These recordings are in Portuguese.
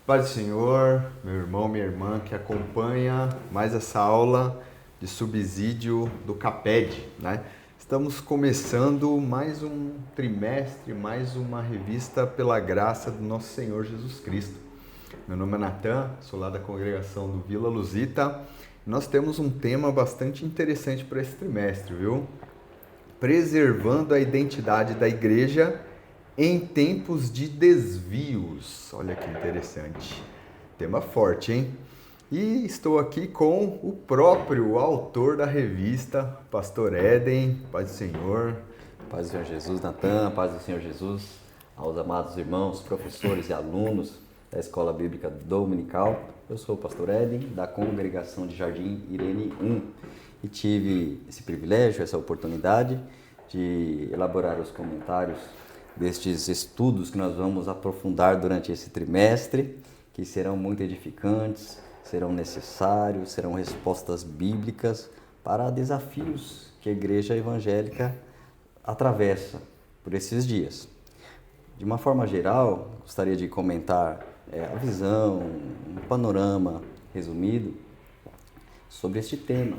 Paz do Senhor, meu irmão, minha irmã que acompanha mais essa aula de subsídio do CAPED, né? Estamos começando mais um trimestre, mais uma revista pela graça do nosso Senhor Jesus Cristo. Meu nome é Natan, sou lá da congregação do Vila Luzita. Nós temos um tema bastante interessante para esse trimestre, viu? Preservando a identidade da igreja em tempos de desvios. Olha que interessante. Tema forte, hein? E estou aqui com o próprio autor da revista, Pastor Éden. Paz do Senhor. Paz do Senhor Jesus, Natan, paz do Senhor Jesus, aos amados irmãos, professores e alunos da Escola Bíblica Dominical. Eu sou o Pastor Éden, da congregação de Jardim Irene 1, e tive esse privilégio, essa oportunidade de elaborar os comentários destes estudos que nós vamos aprofundar durante esse trimestre, que serão muito edificantes, serão necessários, serão respostas bíblicas para desafios que a igreja evangélica atravessa por esses dias. De uma forma geral, gostaria de comentar a visão, um panorama resumido sobre este tema.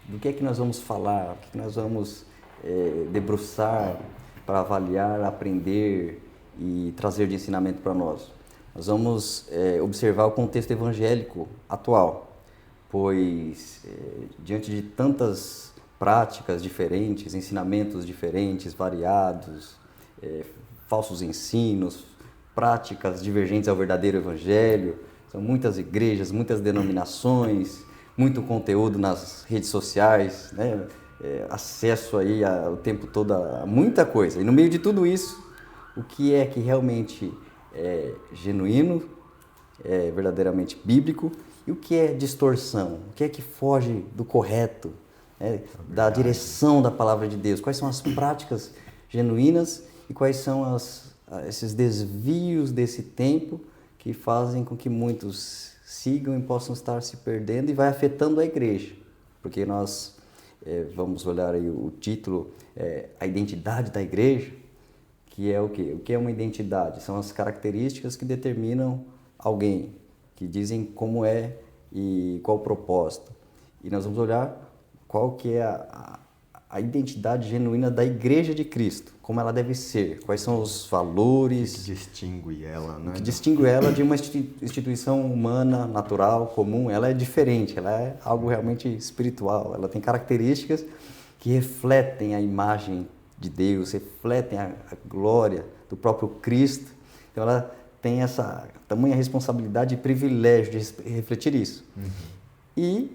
Do que é que nós vamos falar, o que nós vamos debruçar para avaliar, aprender e trazer de ensinamento para nós. Nós vamos observar o contexto evangélico atual, pois diante de tantas práticas diferentes, ensinamentos diferentes, variados, falsos ensinos, práticas divergentes ao verdadeiro evangelho, são muitas igrejas, muitas denominações, muito conteúdo nas redes sociais, né? Acesso aí o tempo todo a muita coisa. E no meio de tudo isso, o que é que realmente é genuíno, é verdadeiramente bíblico, e o que é distorção, o que é que foge do correto, da direção da palavra de Deus, quais são as práticas genuínas e quais são esses desvios desse tempo que fazem com que muitos sigam e possam estar se perdendo e vai afetando a igreja, porque nós vamos olhar aí o título, a identidade da igreja, que é o quê? O que é uma identidade? São as características que determinam alguém, que dizem como é e qual o propósito. E nós vamos olhar qual que é a identidade genuína da igreja de Cristo, como ela deve ser, quais são os valores... O que distingue ela, né? O que distingue ela de uma instituição humana, natural, comum. Ela é diferente, ela é algo realmente espiritual, ela tem características que refletem a imagem de Deus, refletem a glória do próprio Cristo. Então ela tem essa tamanha responsabilidade e privilégio de refletir isso. Uhum. E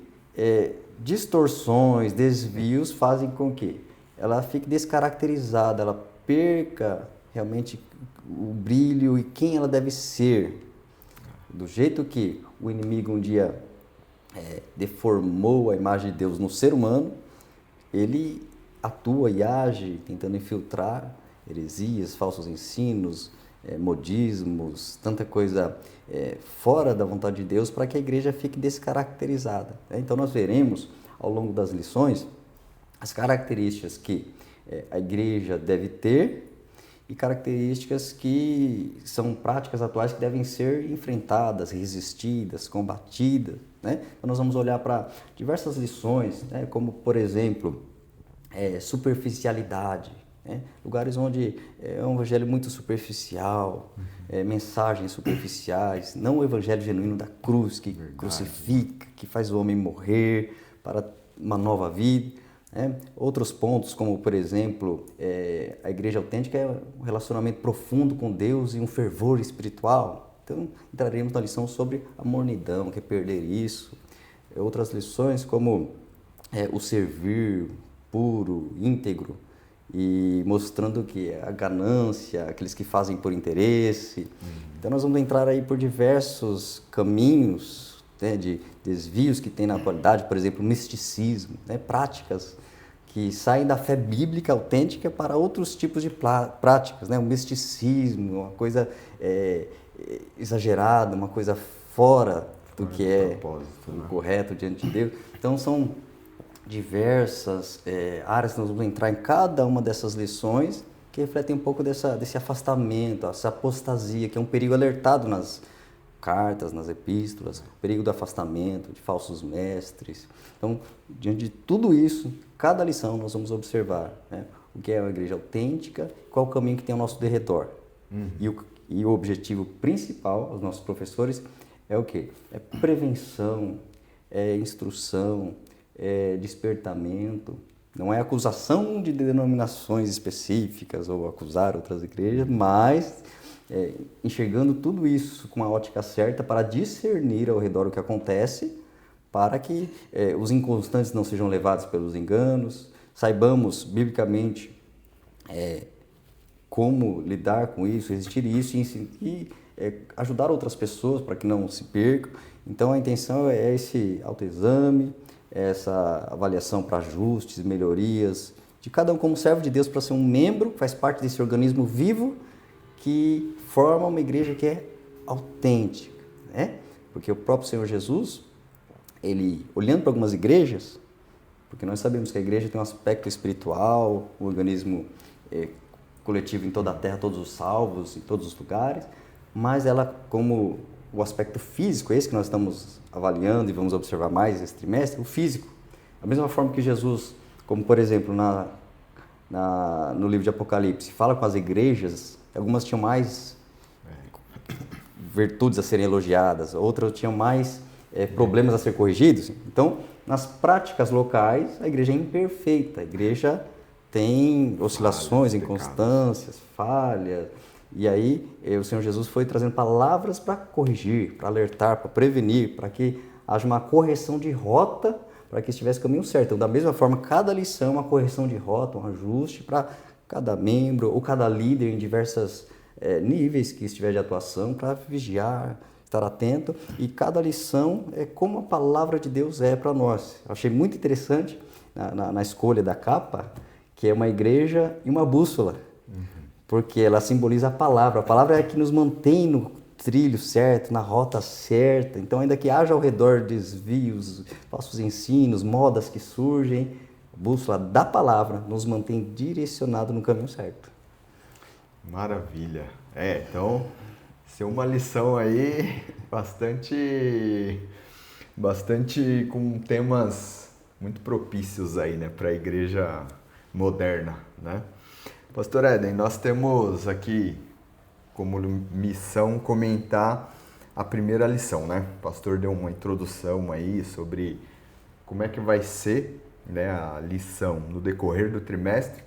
distorções, desvios fazem com que ela fique descaracterizada, ela perca realmente o brilho e quem ela deve ser. Do jeito que o inimigo um dia deformou a imagem de Deus no ser humano, ele atua e age tentando infiltrar heresias, falsos ensinos, modismos, tanta coisa fora da vontade de Deus para que a igreja fique descaracterizada. Então nós veremos ao longo das lições as características que a igreja deve ter e características que são práticas atuais que devem ser enfrentadas, resistidas, combatidas, né? Então nós vamos olhar para diversas lições, né? Como por exemplo, superficialidade, né? Lugares onde é um evangelho muito superficial, mensagens superficiais, não o evangelho genuíno da cruz que crucifica, que faz o homem morrer para uma nova vida. Outros pontos, como por exemplo, a igreja autêntica é um relacionamento profundo com Deus e um fervor espiritual. Então, entraremos na lição sobre a mornidão, que é perder isso. Outras lições como o servir puro, íntegro, e mostrando que a ganância, aqueles que fazem por interesse. Então nós vamos entrar aí por diversos caminhos, né, de desvios que tem na atualidade, por exemplo, o misticismo, né, práticas que saem da fé bíblica autêntica para outros tipos de práticas, né, o misticismo, uma coisa exagerada, uma coisa fora do que é o correto diante de Deus. Então são diversas áreas que nós vamos entrar em cada uma dessas lições que refletem um pouco desse afastamento, essa apostasia, que é um perigo alertado cartas, nas epístolas, o perigo do afastamento, de falsos mestres. Então, diante de tudo isso, cada lição nós vamos observar, né, o que é uma igreja autêntica, qual o caminho que tem ao nosso derredor. E o objetivo principal, os nossos professores, é o quê? É prevenção, é instrução, é despertamento. Não é acusação de denominações específicas ou acusar outras igrejas, mas enxergando tudo isso com a ótica certa para discernir ao redor o que acontece, para que os inconstantes não sejam levados pelos enganos, saibamos biblicamente como lidar com isso, resistir isso e ajudar outras pessoas para que não se percam. Então a intenção é esse autoexame, essa avaliação para ajustes, melhorias, de cada um como servo de Deus para ser um membro, faz parte desse organismo vivo que forma uma igreja que é autêntica, né? Porque o próprio Senhor Jesus, ele, olhando para algumas igrejas, porque nós sabemos que a igreja tem um aspecto espiritual, um organismo coletivo em toda a terra, todos os salvos, em todos os lugares, mas ela, como o aspecto físico, esse que nós estamos avaliando e vamos observar mais esse trimestre, o físico. Da mesma forma que Jesus, como por exemplo no livro de Apocalipse, fala com as igrejas, algumas tinham mais virtudes a serem elogiadas, outras tinham mais problemas a ser corrigidos. Então, nas práticas locais, a igreja é imperfeita, a igreja tem oscilações, inconstâncias, falhas. E aí o Senhor Jesus foi trazendo palavras para corrigir, para alertar, para prevenir, para que haja uma correção de rota, para que estivesse no caminho certo. Então, da mesma forma, cada lição é uma correção de rota, um ajuste para cada membro ou cada líder em diversos níveis que estiver de atuação, para vigiar, estar atento. E cada lição é como a palavra de Deus é para nós. Eu achei muito interessante na escolha da capa, que é uma igreja e uma bússola. Porque ela simboliza a palavra é a que nos mantém no trilho certo, na rota certa. Então, ainda que haja ao redor desvios, falsos ensinos, modas que surgem, a bússola da palavra nos mantém direcionado no caminho certo. Maravilha. Então, isso é uma lição aí bastante com temas muito propícios aí, né, para a igreja moderna, né? Pastor Éden, nós temos aqui como missão comentar a primeira lição, né? O pastor deu uma introdução aí sobre como é que vai ser, né, a lição no decorrer do trimestre.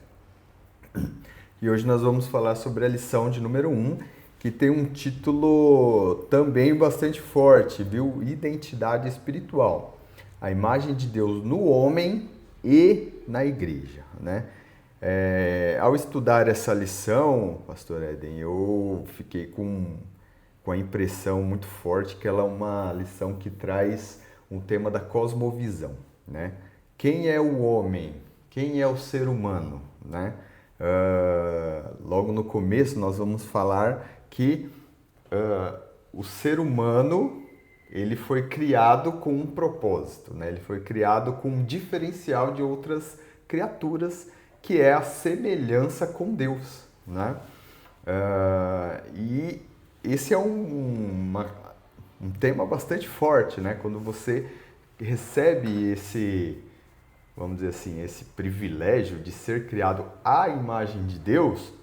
E hoje nós vamos falar sobre a lição de número 1, que tem um título também bastante forte, viu? Identidade espiritual. A imagem de Deus no homem e na igreja, né? Ao estudar essa lição, pastor Éden, eu fiquei com a impressão muito forte que ela é uma lição que traz um tema da cosmovisão, né? Quem é o homem? Quem é o ser humano, né? Logo no começo nós vamos falar que o ser humano ele foi criado com um propósito, né? Ele foi criado com um diferencial de outras criaturas, que é a semelhança com Deus, né? E esse é um tema bastante forte, né? Quando você recebe esse, vamos dizer assim, esse privilégio de ser criado à imagem de Deus,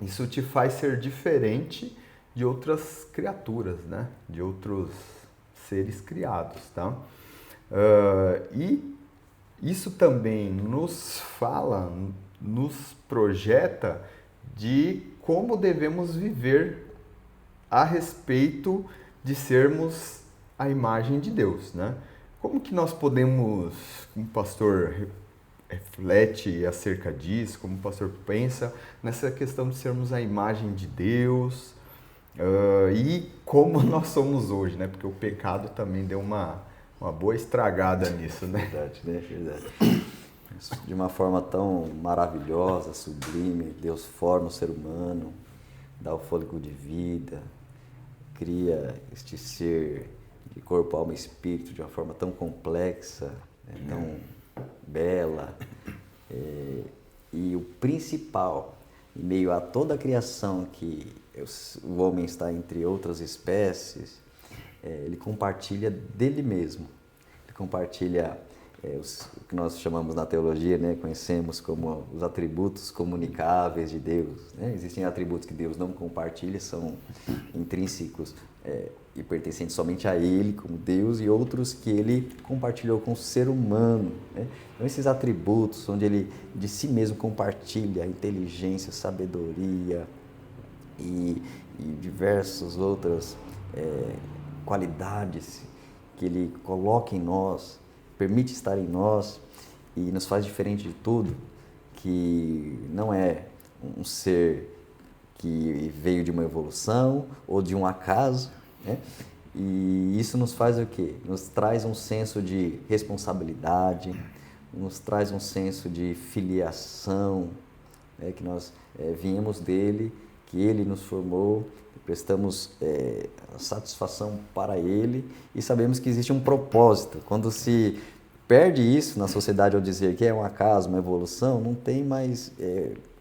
isso te faz ser diferente de outras criaturas, né? De outros seres criados, tá? E isso também nos projeta de como devemos viver a respeito de sermos a imagem de Deus, né? Como que nós podemos, como o pastor reflete acerca disso, como o pastor pensa nessa questão de sermos a imagem de Deus e como nós somos hoje, né? Porque o pecado também deu uma boa estragada nisso, né? Verdade, né? Verdade. De uma forma tão maravilhosa, sublime, Deus forma o ser humano, dá o fôlego de vida, cria este ser de corpo, alma e espírito de uma forma tão complexa, né? Tão bela. E o principal, em meio a toda a criação que o homem está entre outras espécies, ele compartilha dele mesmo. Ele compartilha o que nós chamamos na teologia, né, conhecemos como os atributos comunicáveis de Deus. Né? Existem atributos que Deus não compartilha, são intrínsecos e pertencentes somente a Ele como Deus, e outros que Ele compartilhou com o ser humano. Né? Então esses atributos, onde Ele de si mesmo compartilha inteligência, sabedoria e diversas outras qualidades que Ele coloca em nós, permite estar em nós e nos faz diferente de tudo, que não é um ser que veio de uma evolução ou de um acaso, né? E isso nos faz o quê? Nos traz um senso de responsabilidade, nos traz um senso de filiação, né? Que nós viemos dele, que ele nos formou, prestamos satisfação para ele e sabemos que existe um propósito. Quando se perde isso na sociedade ao dizer que é um acaso, uma evolução, não tem mais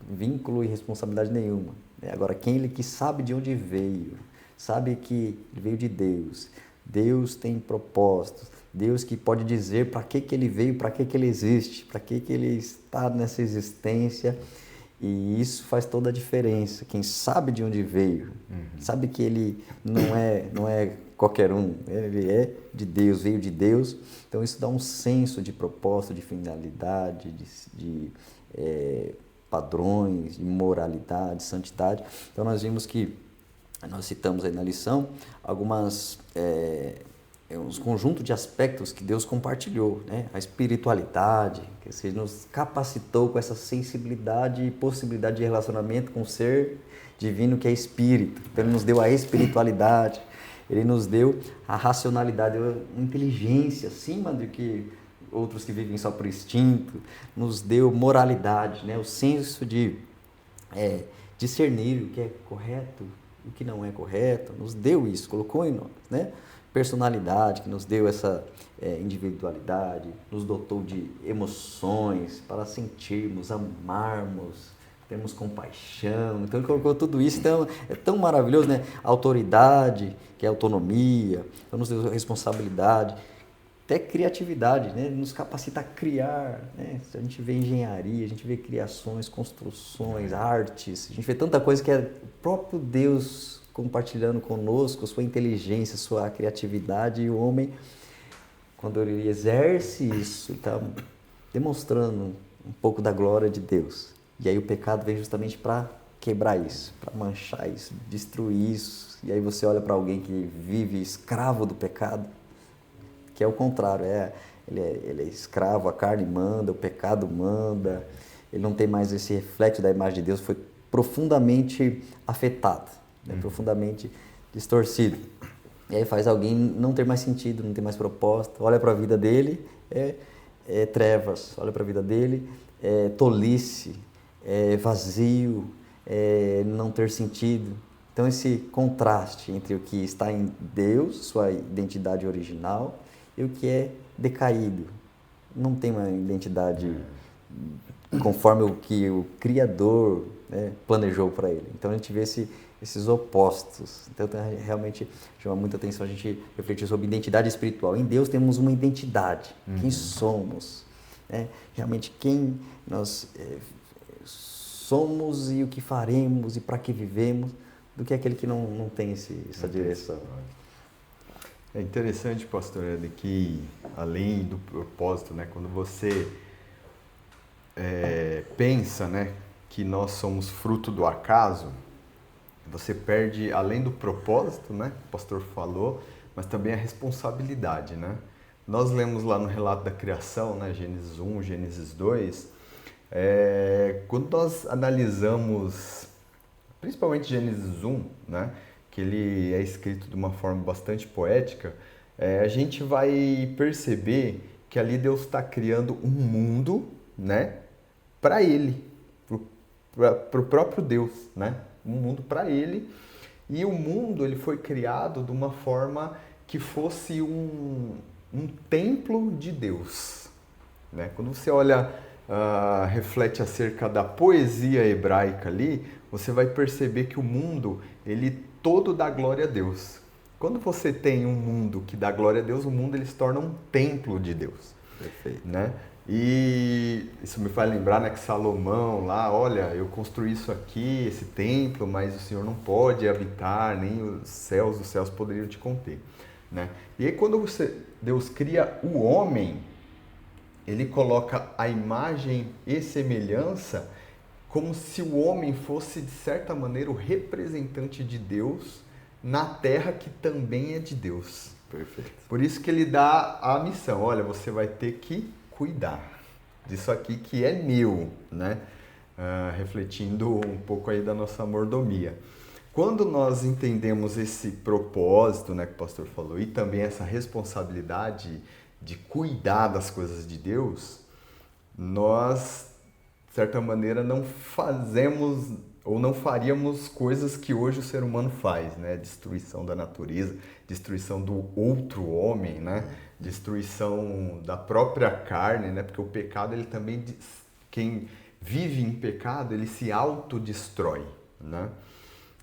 vínculo e responsabilidade nenhuma. Agora, ele que sabe de onde veio, sabe que veio de Deus, Deus tem propósitos, Deus que pode dizer para que ele veio, para que ele existe, para que ele está nessa existência. E isso faz toda a diferença. Quem sabe de onde veio, sabe que ele não é qualquer um, ele é de Deus, veio de Deus. Então isso dá um senso de propósito, de finalidade, de padrões, de moralidade, santidade. Então nós vimos que, nós citamos aí na lição, uns conjuntos de aspectos que Deus compartilhou, né? A espiritualidade, que Ele nos capacitou com essa sensibilidade e possibilidade de relacionamento com o ser divino que é espírito. Então Ele nos deu a espiritualidade, Ele nos deu a racionalidade, a inteligência acima do que outros que vivem só por instinto, nos deu moralidade, né? O senso de discernir o que é correto, o que não é correto, nos deu isso, colocou em nós, né? Personalidade, que nos deu essa individualidade, nos dotou de emoções para sentirmos, amarmos, termos compaixão. Então ele colocou tudo isso, então é tão maravilhoso, né? Autoridade, que é autonomia, então nos deu responsabilidade, até criatividade, né? Nos capacita a criar, né? A gente vê engenharia, a gente vê criações, construções, artes, a gente vê tanta coisa que é o próprio Deus compartilhando conosco sua inteligência, sua criatividade, e o homem, quando ele exerce isso, está demonstrando um pouco da glória de Deus. E aí o pecado vem justamente para quebrar isso, para manchar isso, destruir isso. E aí você olha para alguém que vive escravo do pecado, que é o contrário, ele é escravo, a carne manda, o pecado manda, ele não tem mais esse reflexo da imagem de Deus, foi profundamente afetado, né? Profundamente distorcido. E aí faz alguém não ter mais sentido, não ter mais propósito, olha para a vida dele, trevas, olha para a vida dele, tolice, vazio, não ter sentido. Então esse contraste entre o que está em Deus, sua identidade original, e o que é decaído, não tem uma identidade conforme o que o Criador, né, planejou para ele. Então a gente vê esses opostos. Então realmente chama muita atenção a gente refletir sobre identidade espiritual. Em Deus temos uma identidade, quem somos, né? Realmente quem nós somos e o que faremos e para que vivemos, do que aquele que não tem essa direção. É interessante, pastor Ed, que além do propósito, né, quando você pensa, né, que nós somos fruto do acaso, você perde, além do propósito, né, o pastor falou, mas também a responsabilidade, né? Nós lemos lá no relato da criação, né, Gênesis 1, Gênesis 2, quando nós analisamos, principalmente Gênesis 1, né, que ele é escrito de uma forma bastante poética, a gente vai perceber que ali Deus está criando um mundo, né, para Ele, para o próprio Deus, né, um mundo para Ele, e o mundo ele foi criado de uma forma que fosse um templo de Deus, né? Quando você olha, reflete acerca da poesia hebraica ali, você vai perceber que o mundo ele todo dá glória a Deus. Quando você tem um mundo que dá glória a Deus, o mundo ele se torna um templo de Deus. Perfeito. Né? E isso me faz lembrar, né, que Salomão lá, olha, eu construí isso aqui, esse templo, mas o Senhor não pode habitar, nem os céus poderiam te conter. Né? E aí quando Deus cria o homem, ele coloca a imagem e semelhança como se o homem fosse, de certa maneira, o representante de Deus na terra que também é de Deus. Perfeito. Por isso que ele dá a missão, olha, você vai ter que cuidar disso aqui que é meu, né? Refletindo um pouco aí da nossa mordomia. Quando nós entendemos esse propósito, né, que o pastor falou, e também essa responsabilidade de cuidar das coisas de Deus, nós, de certa maneira, não fazemos ou não faríamos coisas que hoje o ser humano faz, né? Destruição da natureza, destruição do outro homem, né? Destruição da própria carne, né? Porque o pecado, ele também, quem vive em pecado, ele se autodestrói, né?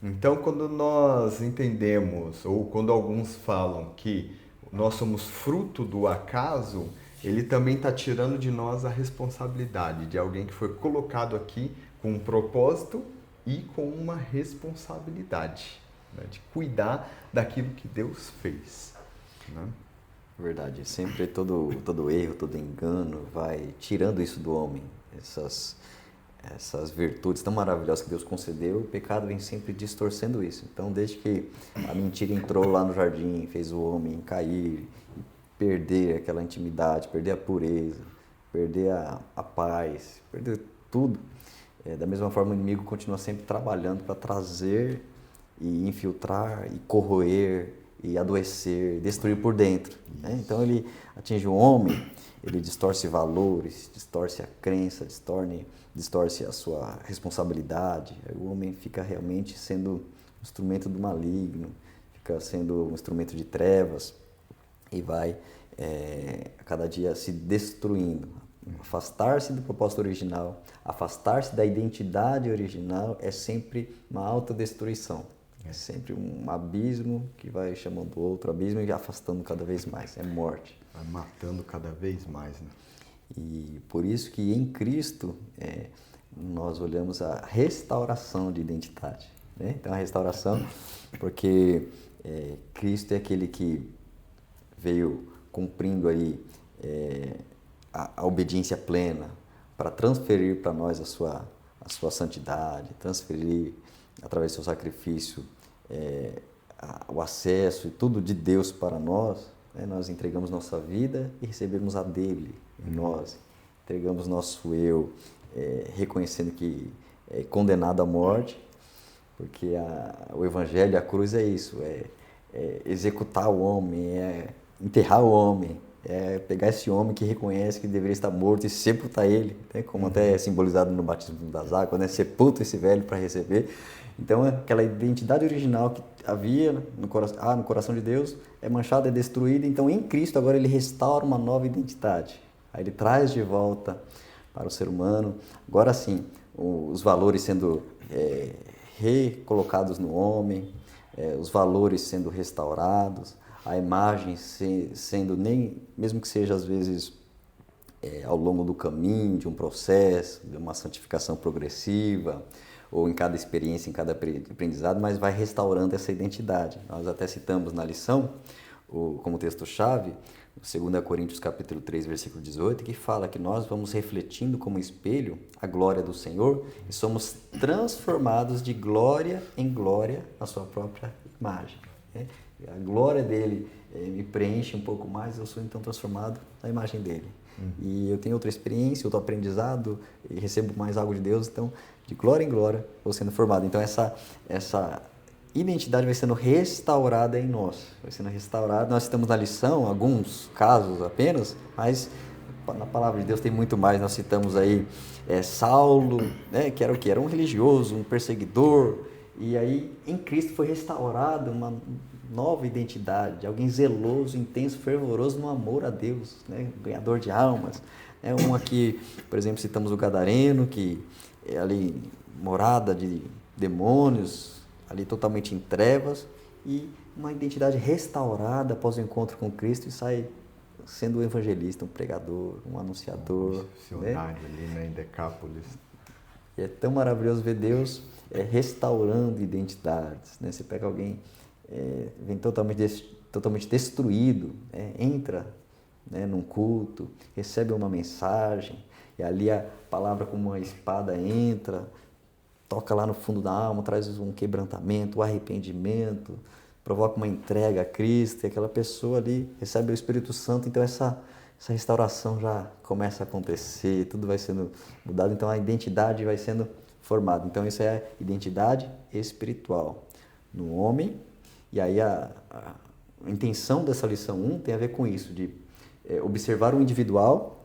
Então, quando nós entendemos, ou quando alguns falam que nós somos fruto do acaso, ele também está tirando de nós a responsabilidade de alguém que foi colocado aqui com um propósito e com uma responsabilidade, né, de cuidar daquilo que Deus fez. Né? Verdade. Sempre todo erro, todo engano vai tirando isso do homem. Essas virtudes tão maravilhosas que Deus concedeu, o pecado vem sempre distorcendo isso. Então, desde que a mentira entrou lá no jardim, fez o homem cair, perder aquela intimidade, perder a pureza, perder a paz, perder tudo, da mesma forma o inimigo continua sempre trabalhando para trazer e infiltrar e corroer e adoecer, destruir por dentro. Né? Então, ele atinge o homem, ele distorce valores, distorce a crença, distorce a sua responsabilidade. O homem fica realmente sendo um instrumento do maligno, fica sendo um instrumento de trevas e vai a cada dia se destruindo. Afastar-se do propósito original, afastar-se da identidade original é sempre uma autodestruição. É sempre um abismo que vai chamando outro abismo e afastando cada vez mais. É morte. Vai matando cada vez mais, né? E por isso que em Cristo nós olhamos a restauração de identidade. Né? Então a restauração, porque Cristo é aquele que veio cumprindo aí a obediência plena para transferir para nós a sua santidade, transferir através do seu sacrifício o acesso e tudo de Deus para nós. Né? Nós entregamos nossa vida e recebemos a dele em nós. Entregamos nosso eu, reconhecendo que é condenado à morte, porque o evangelho, a cruz é isso, é executar o homem, é enterrar o homem, é pegar esse homem que reconhece que deveria estar morto e sepultar ele, né? Como até é simbolizado no batismo das águas, né? Sepulta esse velho para receber. Então, aquela identidade original que havia no coração de Deus é manchada, é destruída. Então, em Cristo, agora ele restaura uma nova identidade. Aí ele traz de volta para o ser humano, agora sim, os valores sendo recolocados no homem, os valores sendo restaurados, a imagem sendo, mesmo que seja às vezes ao longo do caminho, de um processo, de uma santificação progressiva, ou em cada experiência, em cada aprendizado, mas vai restaurando essa identidade. Nós até citamos na lição, como texto-chave, 2 Coríntios capítulo 3, versículo 18, que fala que nós vamos refletindo como espelho a glória do Senhor e somos transformados de glória em glória na sua própria imagem. Né? A glória dele me preenche um pouco mais, eu sou então transformado na imagem dele. E eu tenho outra experiência, outro aprendizado, e recebo mais algo de Deus, então de glória em glória vou sendo formado. Então essa identidade vai sendo restaurada em nós, vai sendo restaurada. Nós citamos na lição alguns casos apenas, mas na palavra de Deus tem muito mais. Nós citamos aí Saulo, né, que era o quê? Era um religioso, um perseguidor, e aí em Cristo foi restaurada uma nova identidade, alguém zeloso, intenso, fervoroso no amor a Deus, né, ganhador de almas. Um aqui, por exemplo, citamos o Gadareno, que é ali morada de demônios, ali totalmente em trevas, e uma identidade restaurada após o encontro com Cristo e sai sendo um evangelista, um pregador, um anunciador. Um missionário, né? Ali, né, em Decápolis. E é tão maravilhoso ver Deus restaurando identidades, né? Você pega alguém, vem totalmente destruído, entra, né, num culto, recebe uma mensagem, e ali a palavra como uma espada entra, toca lá no fundo da alma, traz um quebrantamento, um arrependimento, provoca uma entrega a Cristo, e aquela pessoa ali recebe o Espírito Santo, então essa restauração já começa a acontecer, tudo vai sendo mudado, então a identidade vai sendo formada. Então isso é a identidade espiritual no homem, e aí a intenção dessa lição 1 tem a ver com isso, de observar o individual,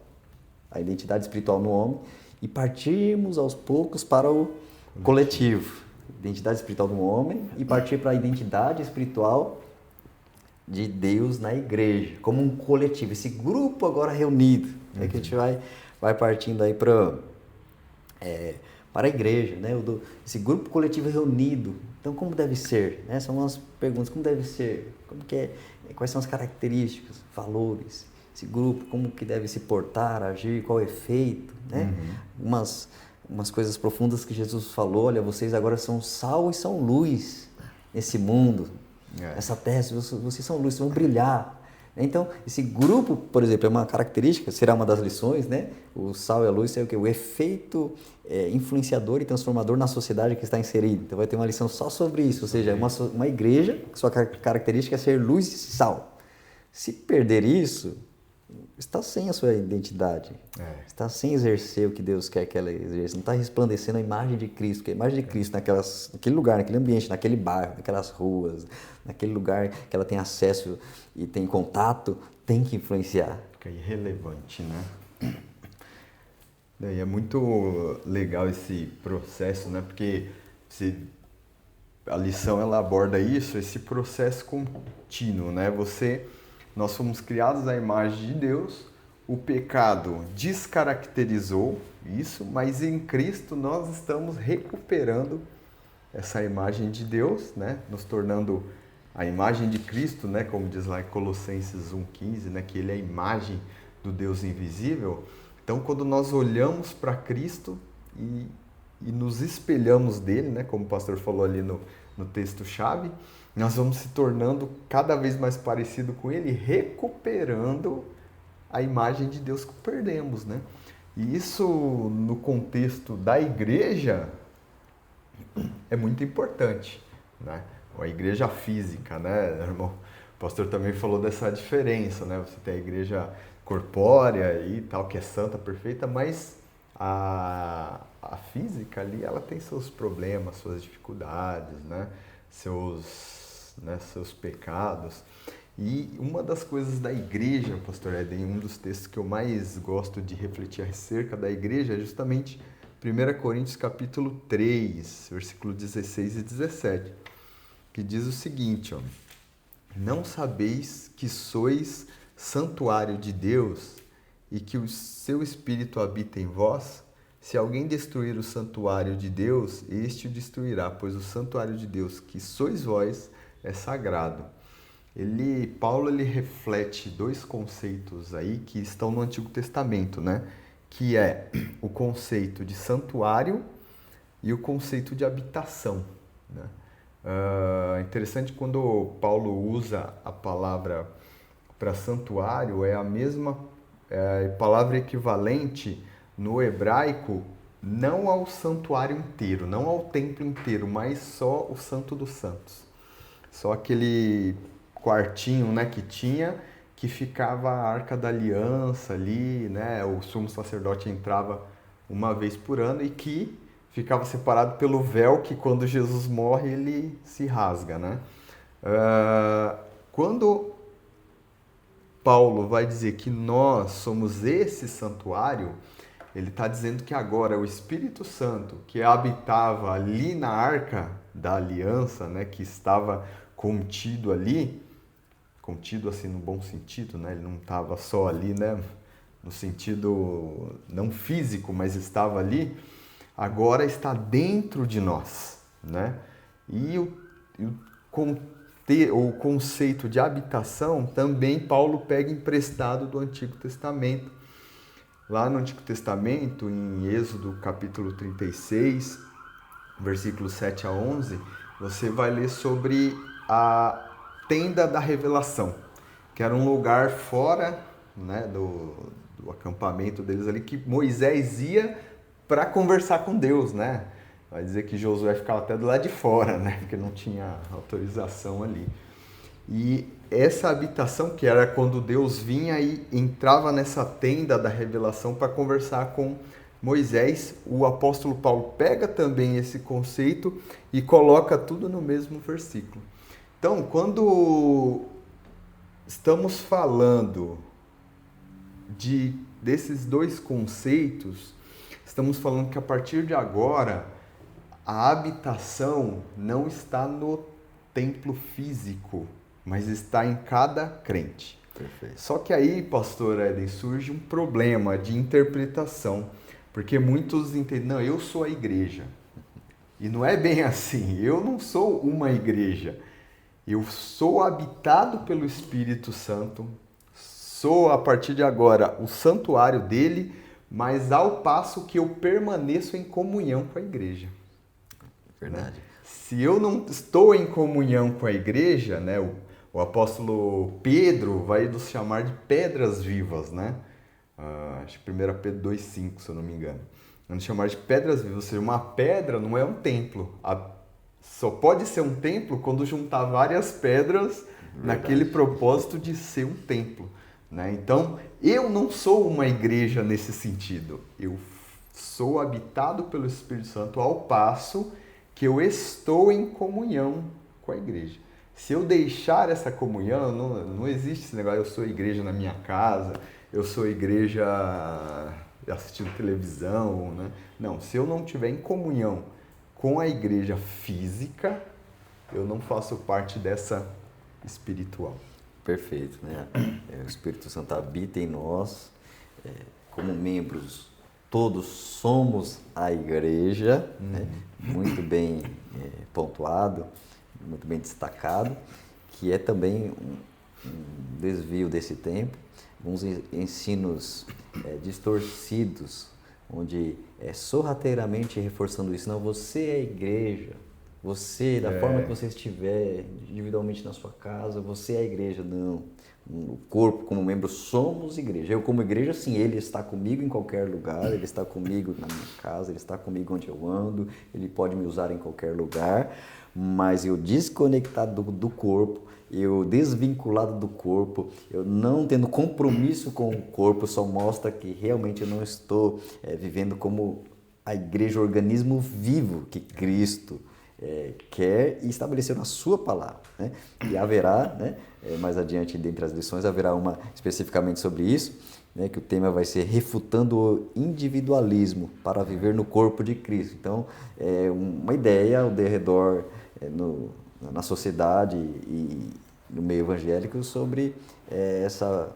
a identidade espiritual no homem, e partirmos aos poucos para o coletivo. Identidade espiritual do homem e partir para a identidade espiritual de Deus na igreja, como um coletivo, esse grupo agora reunido. É que a gente vai partindo aí para a igreja, né? Esse grupo coletivo reunido. Então, como deve ser? Né? São umas perguntas, como deve ser? Como que é? Quais são as características, valores? Esse grupo, como que deve se portar, agir, qual o efeito? Né? Umas coisas profundas que Jesus falou, olha, vocês agora são sal e são luz nesse mundo, nessa terra, vocês são luz, vocês vão brilhar. Então, esse grupo, por exemplo, é uma característica, será uma das lições, né? O sal e a luz é o quê? O efeito influenciador e transformador na sociedade que está inserida. Então, vai ter uma lição só sobre isso, ou seja, uma igreja, sua característica é ser luz e sal. Se perder isso, está sem a sua identidade, está sem exercer o que Deus quer que ela exerça, não está resplandecendo a imagem de Cristo, porque a imagem de Cristo naquele lugar, naquele ambiente, naquele bairro, naquelas ruas, naquele lugar que ela tem acesso e tem contato, tem que influenciar. Fica irrelevante, né? E é muito legal esse processo, né? Porque a lição ela aborda isso, esse processo contínuo, né? Nós fomos criados à imagem de Deus, o pecado descaracterizou isso, mas em Cristo nós estamos recuperando essa imagem de Deus, né? Nos tornando a imagem de Cristo, né? Como diz lá em Colossenses 1,15, né? Que Ele é a imagem do Deus invisível. Então, quando nós olhamos para Cristo e nos espelhamos dele, né? Como o pastor falou ali no texto-chave, nós vamos se tornando cada vez mais parecido com ele, recuperando a imagem de Deus que perdemos, né? E isso, no contexto da igreja, é muito importante, né? A igreja física, né, irmão? O pastor também falou dessa diferença, né? Você tem a igreja corpórea e tal, que é santa, perfeita, mas a física ali, ela tem seus problemas, suas dificuldades, né? Seus pecados. E uma das coisas da igreja, pastor Eden, um dos textos que eu mais gosto de refletir acerca da igreja é justamente 1 Coríntios capítulo 3, versículo 16 e 17, que diz o seguinte, ó: não sabeis que sois santuário de Deus e que o seu Espírito habita em vós? Se alguém destruir o santuário de Deus, este o destruirá, pois o santuário de Deus, que sois vós, é sagrado. Paulo reflete dois conceitos aí que estão no Antigo Testamento, né? Que é o conceito de santuário e o conceito de habitação, né? É interessante quando Paulo usa a palavra para santuário, é a mesma palavra equivalente no hebraico, não ao santuário inteiro, não ao templo inteiro, mas só o Santo dos Santos. Só aquele quartinho, né, que ficava a Arca da Aliança ali, né? O sumo sacerdote entrava uma vez por ano e que ficava separado pelo véu que quando Jesus morre ele se rasga, né? Quando Paulo vai dizer que nós somos esse santuário, ele está dizendo que agora o Espírito Santo que habitava ali na Arca da Aliança, né, que estava contido ali, contido assim no bom sentido, né, ele não estava só ali, né, no sentido não físico, mas estava ali, agora está dentro de nós, né? E o conceito de habitação também Paulo pega emprestado do Antigo Testamento. Lá no Antigo Testamento, em Êxodo capítulo 36, versículos 7 a 11, você vai ler sobre a tenda da revelação, que era um lugar fora, né, do acampamento deles ali, que Moisés ia para conversar com Deus, né? Vai dizer que Josué ficava até do lado de fora, né? Porque não tinha autorização ali. E essa habitação, que era quando Deus vinha e entrava nessa tenda da revelação para conversar com Moisés, o apóstolo Paulo pega também esse conceito e coloca tudo no mesmo versículo. Então, quando estamos falando desses dois conceitos, estamos falando que a partir de agora a habitação não está no templo físico, mas está em cada crente. Perfeito. Só que aí, pastor Éden, surge um problema de interpretação, porque muitos entendem, não, eu sou a igreja. E não é bem assim, eu não sou uma igreja. Eu sou habitado pelo Espírito Santo, sou a partir de agora o santuário dele, mas ao passo que eu permaneço em comunhão com a igreja. Verdade. Né? Se eu não estou em comunhão com a igreja, né, o apóstolo Pedro vai nos chamar de pedras vivas, né? Acho que 1 Pedro 2,5, se eu não me engano. Vai nos chamar de pedras vivas, ou seja, uma pedra não é um templo. Só pode ser um templo quando juntar várias pedras naquele propósito de ser um templo. Né? Então, eu não sou uma igreja nesse sentido. Eu sou habitado pelo Espírito Santo ao passo que eu estou em comunhão com a igreja. Se eu deixar essa comunhão, não existe esse negócio, eu sou igreja na minha casa, eu sou igreja assistindo televisão, né? Não, se eu não estiver em comunhão com a igreja física, eu não faço parte dessa espiritual. Perfeito, né? O Espírito Santo habita em nós, como membros, todos somos a igreja, né? Muito bem pontuado, muito bem destacado, que é também um desvio desse tempo, uns ensinos distorcidos, onde sorrateiramente reforçando isso, não, você é a igreja, você, da forma que você estiver, individualmente na sua casa, você é a igreja, não. O corpo, como membro, somos igreja. Eu, como igreja, sim, ele está comigo em qualquer lugar, ele está comigo na minha casa, ele está comigo onde eu ando, ele pode me usar em qualquer lugar, mas eu desconectado do corpo, eu desvinculado do corpo, eu não tendo compromisso com o corpo, só mostra que realmente eu não estou vivendo como a igreja, o organismo vivo que Cristo quer e estabeleceu na sua palavra, né? E haverá, né, mais adiante dentre as lições, haverá uma especificamente sobre isso, né, que o tema vai ser refutando o individualismo para viver no corpo de Cristo. Então, é uma ideia ao redor na sociedade e no meio evangélico sobre essa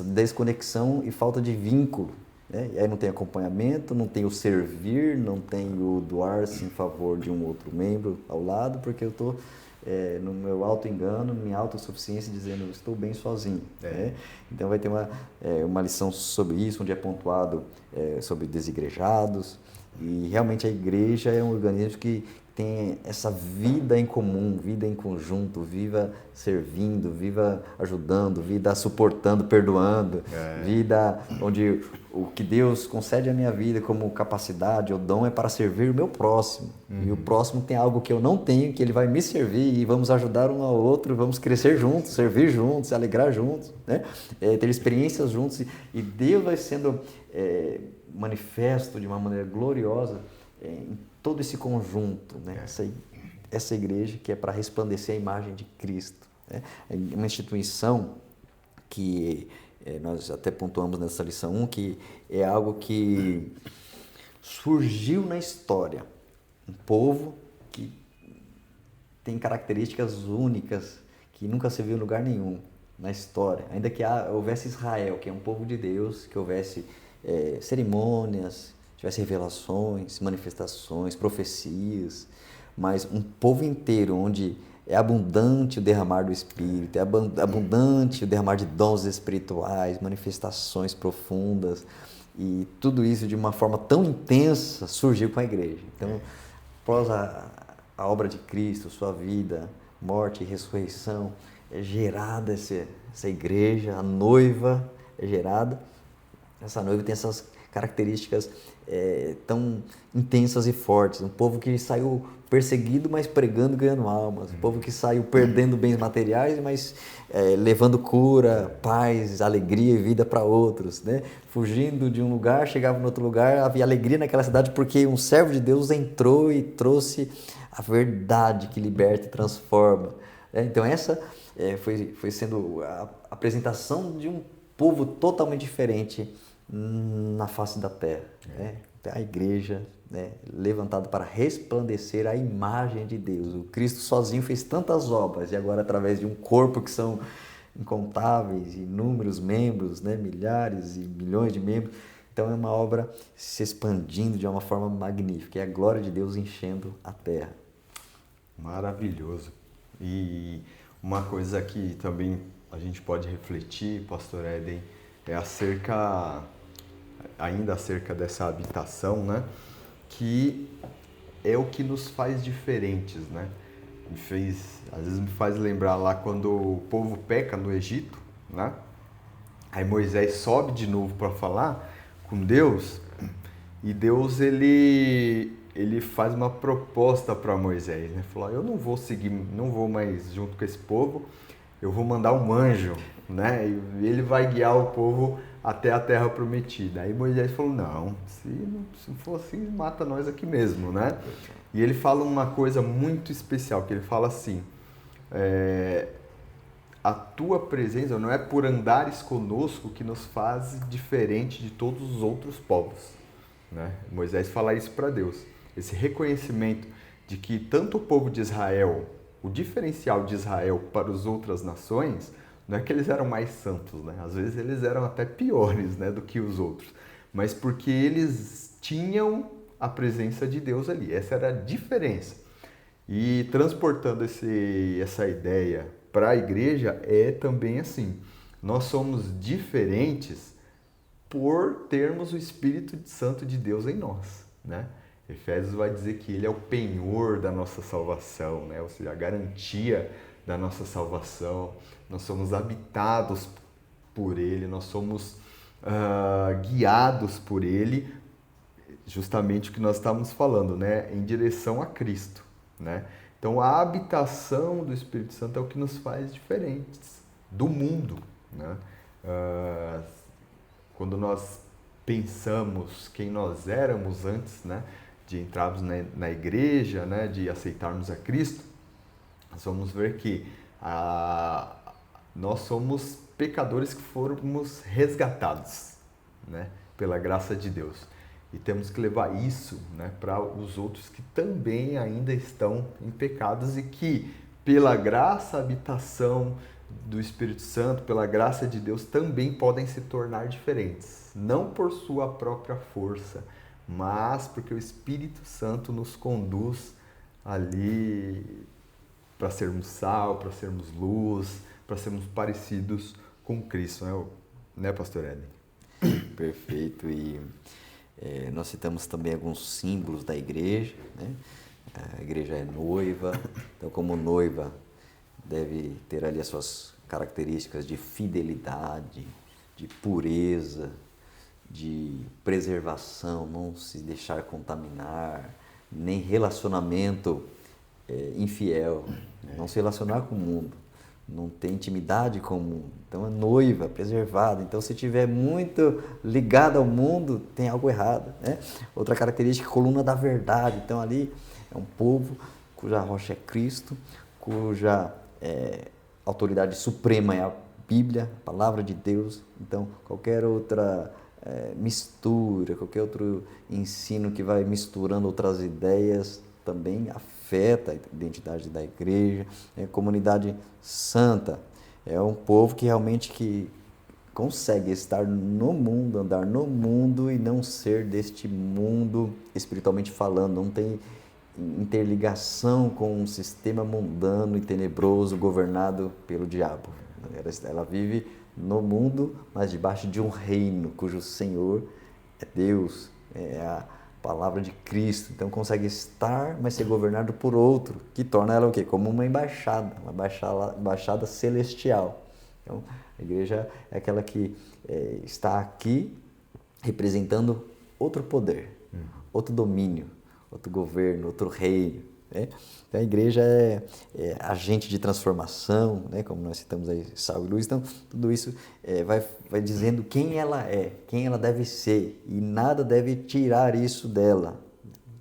desconexão e falta de vínculo. E aí não tem acompanhamento, não tem o servir, não tem o doar-se em favor de um outro membro ao lado, porque eu estou no meu auto-engano, minha autossuficiência, dizendo eu estou bem sozinho. Né? Então vai ter uma lição sobre isso, onde é pontuado sobre desigrejados, e realmente a igreja é um organismo que tem essa vida em comum, vida em conjunto, viva servindo, viva ajudando, vida suportando, perdoando, vida onde o que Deus concede à minha vida como capacidade ou dom é para servir o meu próximo. E o próximo tem algo que eu não tenho, que ele vai me servir e vamos ajudar um ao outro, vamos crescer juntos, servir juntos, se alegrar juntos, né? Ter experiências juntos e Deus vai sendo manifesto de uma maneira gloriosa em todo esse conjunto, né? Essa igreja que é para resplandecer a imagem de Cristo. Né? É uma instituição que nós até pontuamos nessa lição 1, que é algo que surgiu na história. Um povo que tem características únicas, que nunca se viu em lugar nenhum na história. Ainda que houvesse Israel, que é um povo de Deus, que houvesse cerimônias, tivesse revelações, manifestações, profecias, mas um povo inteiro onde é abundante o derramar do Espírito, é abundante o derramar de dons espirituais, manifestações profundas, e tudo isso de uma forma tão intensa surgiu com a igreja. Então, após a obra de Cristo, sua vida, morte e ressurreição, é gerada essa igreja, a noiva é gerada. Essa noiva tem essas características tão intensas e fortes. Um povo que saiu perseguido, mas pregando e ganhando almas. Um povo que saiu perdendo bens materiais, mas levando cura, paz, alegria e vida para outros, né? Fugindo de um lugar, chegava em outro lugar, havia alegria naquela cidade porque um servo de Deus entrou e trouxe a verdade que liberta e transforma. Então essa foi sendo a apresentação de um povo totalmente diferente na face da terra. A igreja, levantada para resplandecer a imagem de Deus. O Cristo sozinho fez tantas obras e agora através de um corpo que são incontáveis, inúmeros membros, milhares e milhões de membros. Então é uma obra se expandindo de uma forma magnífica. É a glória de Deus enchendo a terra. Maravilhoso. E uma coisa que também a gente pode refletir, Pastor Éden, é ainda acerca dessa habitação, né? Que é o que nos faz diferentes, né? Às vezes me faz lembrar lá quando o povo peca no Egito, né? Aí Moisés sobe de novo para falar com Deus e Deus ele faz uma proposta para Moisés, né? Falou: eu não vou mais junto com esse povo, eu vou mandar um anjo, né? E ele vai guiar o povo até a terra prometida. Aí Moisés falou: não, se for assim, mata nós aqui mesmo, né? E ele fala uma coisa muito especial, que ele fala assim: a tua presença não é por andares conosco que nos faz diferente de todos os outros povos, né? Moisés fala isso para Deus, esse reconhecimento de que tanto o povo de Israel, o diferencial de Israel para as outras nações, não é que eles eram mais santos, né? Às vezes eles eram até piores, né, do que os outros, mas porque eles tinham a presença de Deus ali. Essa era a diferença. E transportando essa ideia para a igreja é também assim. Nós somos diferentes por termos o Espírito Santo de Deus em nós, né? Efésios vai dizer que ele é o penhor da nossa salvação, né? Ou seja, a garantia da nossa salvação. Nós somos habitados por ele, nós somos guiados por ele, justamente o que nós estamos falando, né? Em direção a Cristo, né? Então a habitação do Espírito Santo é o que nos faz diferentes do mundo, né? Quando nós pensamos quem nós éramos antes, né, de entrarmos na igreja, né, de aceitarmos a Cristo, nós vamos ver que nós somos pecadores que fomos resgatados, né, pela graça de Deus. E temos que levar isso, né, para os outros que também ainda estão em pecados e que, pela graça, habitação do Espírito Santo, pela graça de Deus, também podem se tornar diferentes. Não por sua própria força, mas porque o Espírito Santo nos conduz ali para sermos sal, para sermos luz, para sermos parecidos com Cristo, né, Pastor Éden? Perfeito. E nós citamos também alguns símbolos da igreja, né? A igreja é noiva, então como noiva deve ter ali as suas características de fidelidade, de pureza, de preservação, não se deixar contaminar, nem relacionamento infiel, não se relacionar com o mundo, não ter intimidade com o mundo. Então é noiva, preservada. Então se estiver muito ligado ao mundo, tem algo errado, né? Outra característica, coluna da verdade. Então ali é um povo cuja rocha é Cristo, cuja autoridade suprema é a Bíblia, a palavra de Deus. Então qualquer outra mistura, qualquer outro ensino que vai misturando outras ideias também afeta a identidade da igreja. Comunidade santa é um povo que realmente consegue estar no mundo, andar no mundo e não ser deste mundo espiritualmente falando, não tem interligação com um sistema mundano e tenebroso governado pelo diabo. Ela vive no mundo, mas debaixo de um reino cujo Senhor é Deus, é a palavra de Cristo. Então consegue estar, mas ser governado por outro, que torna ela o quê? Como uma embaixada celestial. Então a igreja é aquela que está aqui representando outro poder, outro domínio, outro governo, outro reino, né? Então a igreja é agente de transformação, né? Como nós citamos aí Sal e Luz. Então tudo isso vai dizendo quem ela é, quem ela deve ser, e nada deve tirar isso dela.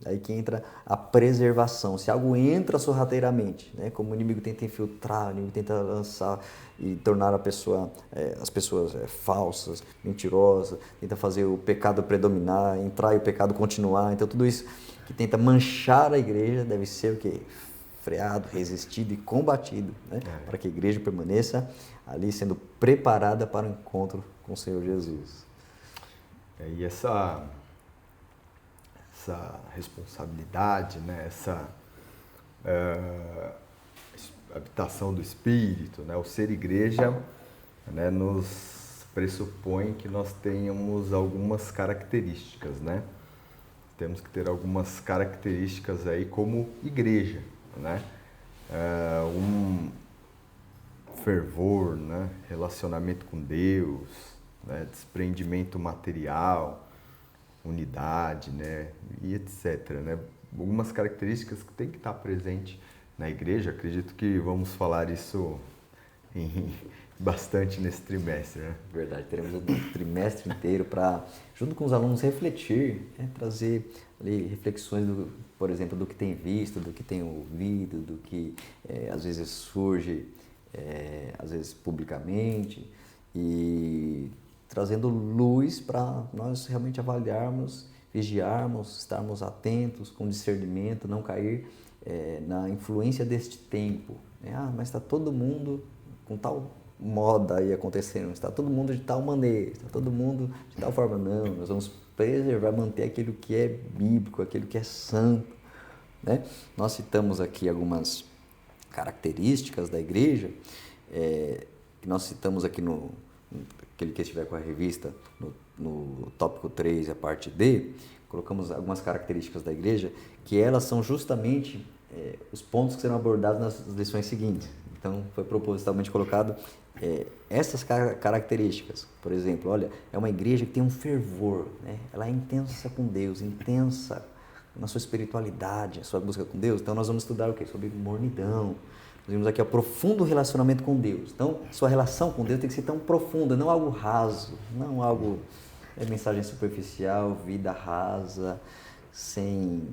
Aí que entra a preservação. Se algo entra sorrateiramente, né? Como o inimigo tenta infiltrar, o inimigo tenta lançar e tornar as pessoas falsas, mentirosas, tenta fazer o pecado predominar, entrar e o pecado continuar. Então tudo isso que tenta manchar a igreja deve ser o quê? Freado, resistido e combatido, né? Para que a igreja permaneça ali sendo preparada para o encontro com o Senhor Jesus. E essa responsabilidade, né? Essa habitação do Espírito, né? O ser igreja, né? Nos pressupõe que nós tenhamos algumas características, né? Temos que ter algumas características aí como igreja, né? Um fervor, né? Relacionamento com Deus, né? Desprendimento material, unidade, né? E etc, né? Algumas características que tem que estar presente na igreja. Acredito que vamos falar isso bastante nesse trimestre, né? Verdade, teremos um trimestre inteiro para, junto com os alunos, refletir, né? Trazer ali reflexões, por exemplo, do que tem visto, do que tem ouvido, do que às vezes surge, às vezes publicamente, e trazendo luz para nós realmente avaliarmos, vigiarmos, estarmos atentos, com discernimento, não cair na influência deste tempo, né? Mas está todo mundo com tal moda aí acontecendo, está todo mundo de tal maneira, está todo mundo de tal forma. Não, nós vamos preservar, manter aquilo que é bíblico, aquilo que é santo, né? Nós citamos aqui algumas características da igreja, que nós citamos aqui aquele que estiver com a revista, no tópico 3, a parte D, colocamos algumas características da igreja, que elas são justamente os pontos que serão abordados nas lições seguintes. Então, foi propositalmente colocado essas características. Por exemplo, olha, é uma igreja que tem um fervor, né? Ela é intensa com Deus, intensa na sua espiritualidade, a sua busca com Deus. Então, nós vamos estudar o quê? Sobre mornidão. Nós vimos aqui o profundo relacionamento com Deus. Então, sua relação com Deus tem que ser tão profunda, não algo raso, não algo mensagem superficial, vida rasa, sem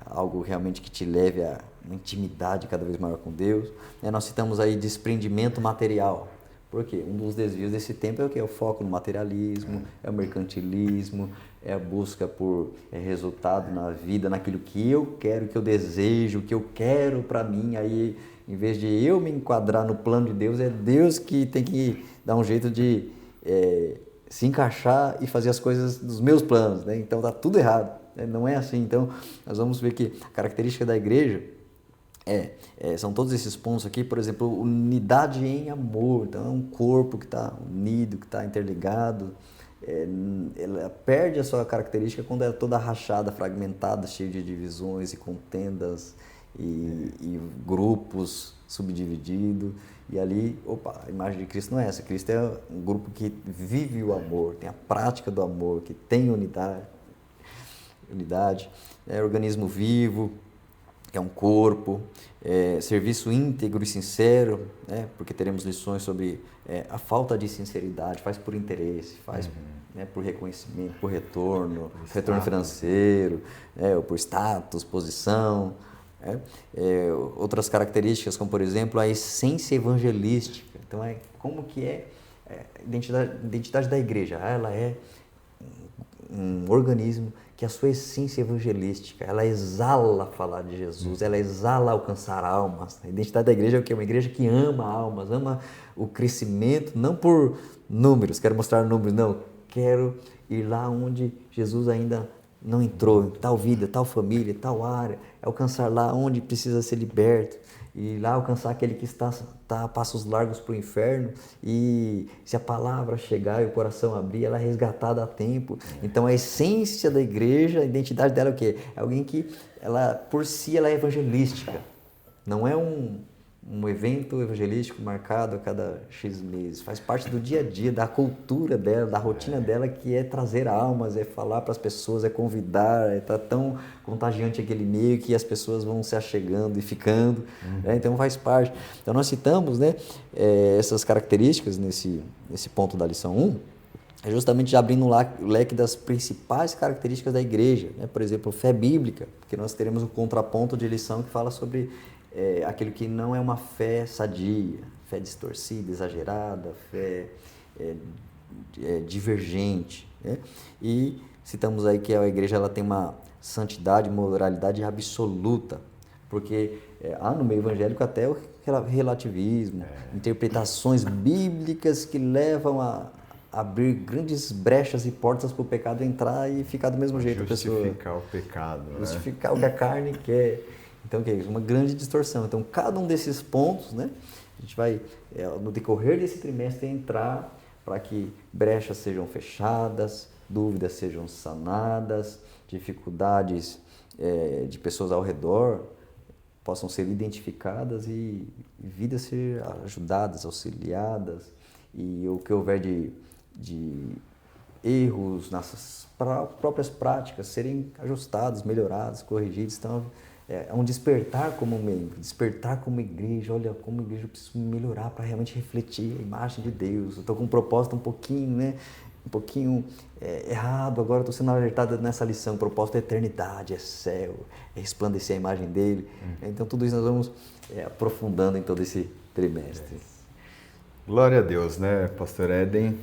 algo realmente que te leve a uma intimidade cada vez maior com Deus. Nós citamos aí desprendimento material. Por quê? Um dos desvios desse tempo é o quê? É o foco no materialismo, é o mercantilismo, é a busca por resultado na vida, naquilo que eu quero, que eu desejo, que eu quero para mim. Aí, em vez de eu me enquadrar no plano de Deus, é Deus que tem que dar um jeito de se encaixar e fazer as coisas dos meus planos, né? Então tá tudo errado, né? Não é assim. Então nós vamos ver que a característica da igreja são todos esses pontos aqui. Por exemplo, unidade em amor. Então é um corpo que está unido, que está interligado. Ela perde a sua característica quando é toda rachada, fragmentada, cheia de divisões e contendas e grupos subdivididos. E ali, a imagem de Cristo não é essa. Cristo é um grupo que vive o amor, tem a prática do amor, que tem unidade, organismo vivo, é um corpo, serviço íntegro e sincero, né? Porque teremos lições sobre a falta de sinceridade, faz por interesse, faz por reconhecimento, por retorno financeiro, ou por status, posição. Outras características, como por exemplo a essência evangelística. Então como que a identidade da igreja. Ela é um organismo que a sua essência evangelística, ela exala falar de Jesus, ela exala alcançar almas. A identidade da igreja é o quê? Uma igreja que ama almas, ama o crescimento, não por números, quero mostrar números, não, quero ir lá onde Jesus ainda não entrou em tal vida, tal família, tal área, é alcançar lá onde precisa ser liberto, e lá alcançar aquele que está a passos largos para o inferno, e se a palavra chegar e o coração abrir, ela é resgatada a tempo. Então a essência da igreja, a identidade dela é o quê? É alguém que, ela, por si, ela é evangelística, não é um evento evangelístico marcado a cada X meses. Faz parte do dia a dia, da cultura dela, da rotina dela, que é trazer almas, é falar para as pessoas, é convidar, é estar tão contagiante aquele meio que as pessoas vão se achegando e ficando. Né? Então faz parte. Então nós citamos, né, essas características nesse ponto da lição 1, é justamente já abrindo o leque das principais características da igreja. Né? Por exemplo, fé bíblica, porque nós teremos um contraponto de lição que fala sobre aquilo que não é uma fé sadia, fé distorcida, exagerada, fé divergente. Né? E citamos aí que a igreja ela tem uma santidade, moralidade absoluta, porque há no meio evangélico até o relativismo, interpretações bíblicas que levam a abrir grandes brechas e portas para o pecado entrar e ficar do mesmo jeito. Justificar o pecado. Justificar o que a carne quer. Então, o que é isso? Uma grande distorção. Então, cada um desses pontos, né, a gente vai, no decorrer desse trimestre, entrar para que brechas sejam fechadas, dúvidas sejam sanadas, dificuldades de pessoas ao redor possam ser identificadas e vidas ser ajudadas, auxiliadas, e o que houver de erros nas próprias práticas serem ajustados, melhorados, corrigidos. Então, é um despertar como membro, despertar como igreja. Olha, como igreja eu preciso melhorar para realmente refletir a imagem de Deus. Eu estou com um propósito um pouquinho, né? Um pouquinho errado, agora estou sendo alertado nessa lição. O propósito é eternidade, é céu, é resplandecer a imagem dele. Então, tudo isso nós vamos aprofundando em todo esse trimestre. Glória a Deus, né, Pastor Éden?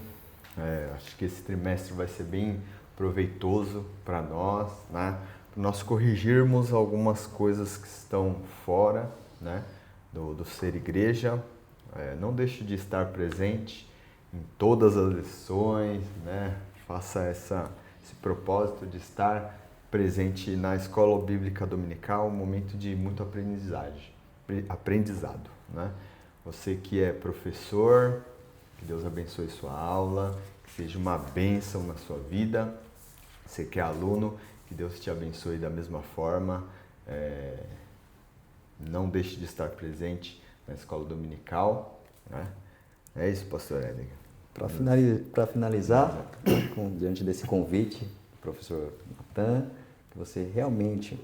Acho que esse trimestre vai ser bem proveitoso para nós, né? Para nós corrigirmos algumas coisas que estão fora, né, do ser igreja. Não deixe de estar presente em todas as lições, né? Faça esse propósito de estar presente na escola bíblica dominical, um momento de muito aprendizado, né? Você que é professor, que Deus abençoe sua aula, que seja uma bênção na sua vida. Você que é aluno, que Deus te abençoe da mesma forma. Não deixe de estar presente na escola dominical, né? É isso, pastor Éden. Para finalizar, diante desse convite, professor Natan, que você realmente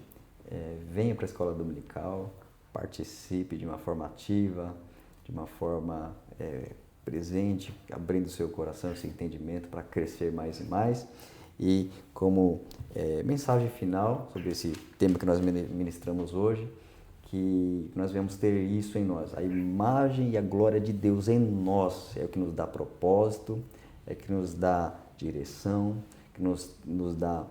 venha para a escola dominical, participe de uma forma ativa, de uma forma presente, abrindo o seu coração, seu entendimento para crescer mais e mais. E como mensagem final sobre esse tema que nós ministramos hoje, que nós vamos ter isso em nós, a imagem e a glória de Deus em nós, é o que nos dá propósito, é o que nos dá direção, que nos dá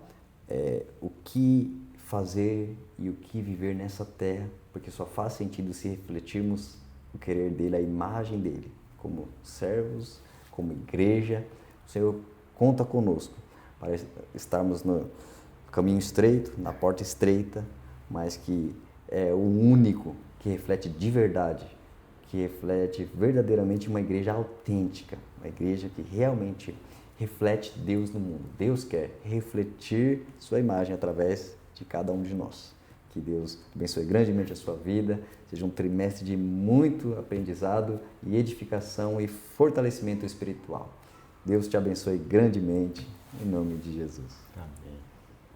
o que fazer e o que viver nessa terra, porque só faz sentido se refletirmos o querer dele, a imagem dele, como servos, como igreja. O Senhor conta conosco para estarmos no caminho estreito, na porta estreita, mas que é o único que reflete de verdade, que reflete verdadeiramente uma igreja autêntica, uma igreja que realmente reflete Deus no mundo. Deus quer refletir sua imagem através de cada um de nós. Que Deus abençoe grandemente a sua vida, seja um trimestre de muito aprendizado e edificação e fortalecimento espiritual. Deus te abençoe grandemente, em nome de Jesus. Amém.